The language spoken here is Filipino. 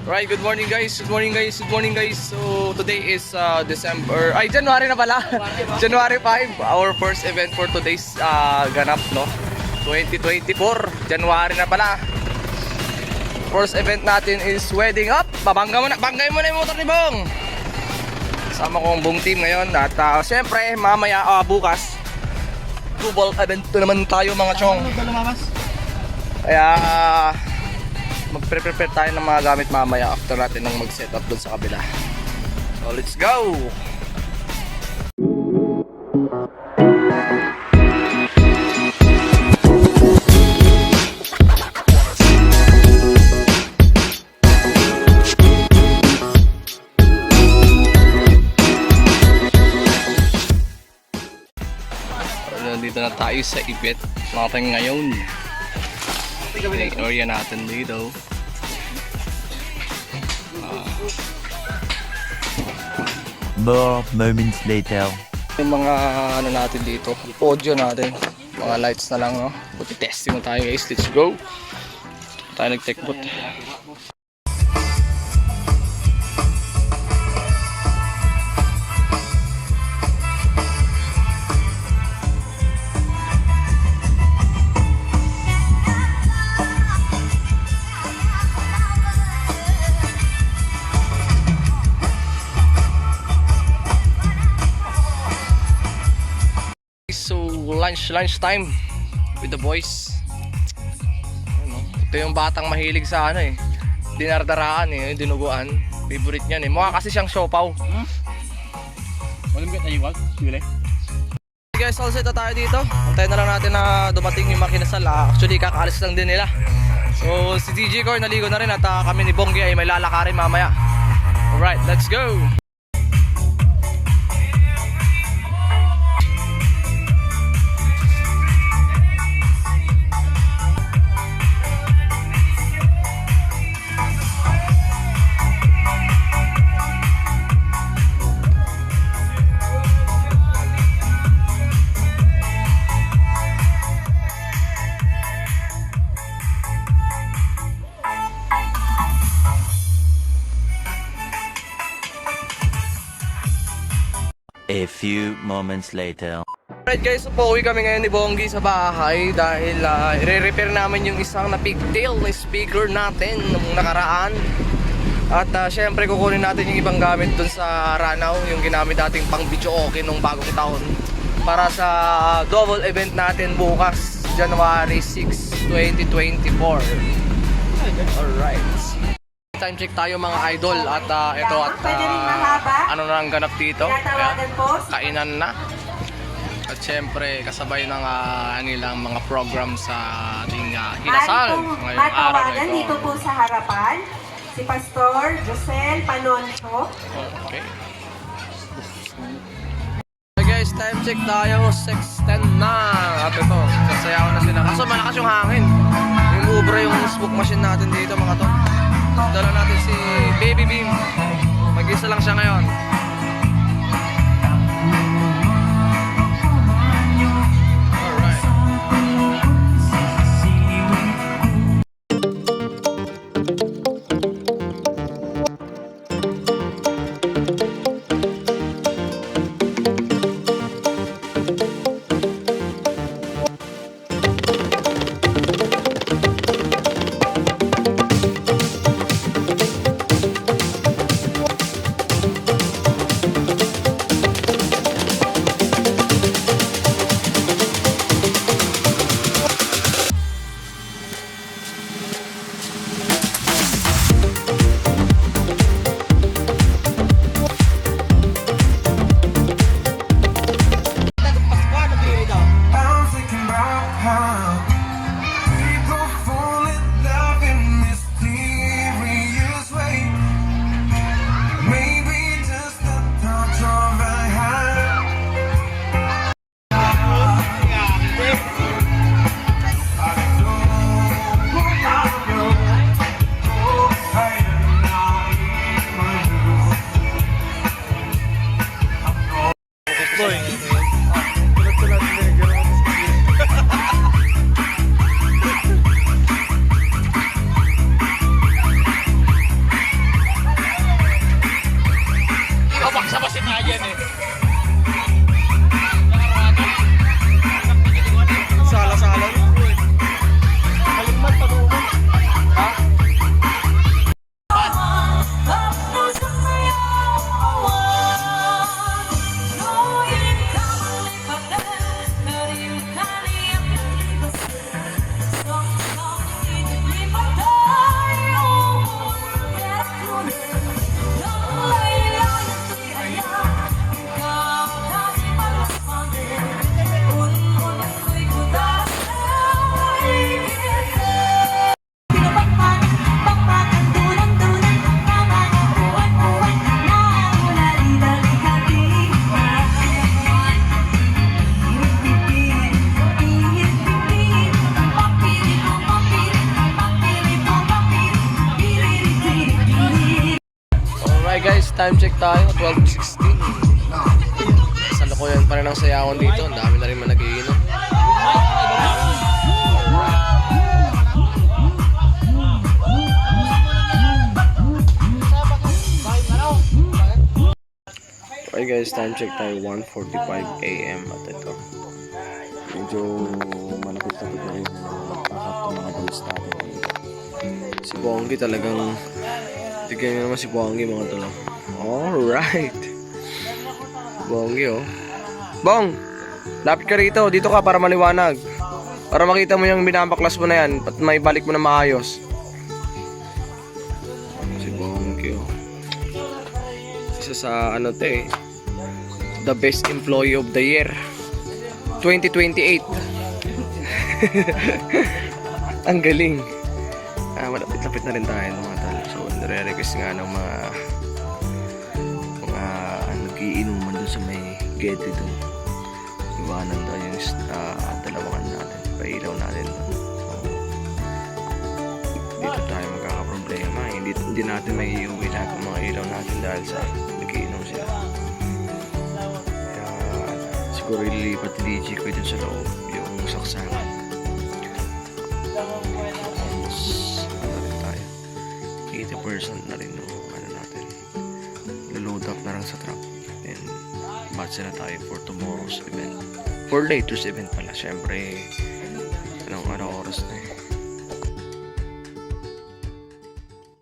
Right, good morning guys. Good morning guys. Good morning guys. So today is January na pala. January 5, our first event for today's ganap, no. 2024, January na pala. First event natin is wedding up. Banggay mo na yung motor ni Bong. Kasama ko ang buong team ngayon at syempre mamaya bukas football event naman tayo mga chong. Kaya magpre-prepare tayo ng mga gamit mamaya after natin nang mag-set up doon sa kabila. So let's go! Dito na tayo sa event natin ngayon. Yung area natin dito. More moments later. Yung mga ano natin dito, audio natin, mga lights na lang, no? Buti testing mo tayo guys, let's go. Tayo nag-tech boot. So lunch time with the boys. Ano, ito yung batang mahilig sa ano eh, dinardaraan eh, dinuguan. Favorite niyan eh. Mukha kasi siyang siopaw. Walang bet na iwag, sige. Guys, all set na tayo dito. Antayin na lang natin na dumating yung makinasal. Actually kakaalis lang din nila. So si DJ Core naligo na rin at kami ni Bonggi ay may lalakarin mamaya. Alright, let's go! A few moments later. Alright guys, so pauwi kami ngayon ni Bonggi sa bahay dahil i-repair namin yung isang na-pigtail na speaker natin nung nakaraan. At syempre kukunin natin yung ibang gamit dun sa Ranaw, yung ginamit nating pang video okay nung bagong taon para sa double event natin bukas, January 6, 2024. Alright. Time check tayo mga idol at ito at ano na ang ganap dito. Ayan, kainan na. At syempre kasabay ng nilang mga program sa ating hinasal ngayong araw na ito. Dito po sa harapan si Pastor Josel Panoncho. Okay. So guys, time check tayo, 6:10 na. At ito, sasayaw na sila. Kaso malakas yung hangin. Yung ubra yung smoke machine natin dito mga to. Dala natin si Baby Beam. Mag-isa lang siya ngayon. Alright. time check tayo, 12:16. Sa lokoyan pa rin ang sayawan dito. Ang dami na rin man nag-iinom. Okay guys, time check tayo, 1:45 AM at ito. Medyo malapit-lapit na rin magpakap ng mga boys natin. Si Bongi talagang, tignan nyo naman si Bongi mga tolo. Alright. Bongi oh. Bong! Lapit ka rito, dito ka para maliwanag. Para makita mo yung binabaklas mo na yan, at may balik mo na maayos. Si Bongi oh. Isa sa ano te, the best employee of the year 2028. Ang galing. Malapit-lapit na rin tayo mga tol. So nare-request nga ng mga nag-iinuman doon sa may gate dito. Iwanan daw yung dalawangan natin, pailaw natin doon. So dito tayo magkakaproblema. Hindi natin may iuwi lahat ng mga ilaw natin dahil sa nag-iinom sila. Siguro ililipat ni DJ ko dun sa loob yung saksangan. Ano rin tayo, 80% na rin yung ano natin, load up na lang sa truck and batch na tayo for tomorrow's event, for later's event pala. Syempre anong oras na eh,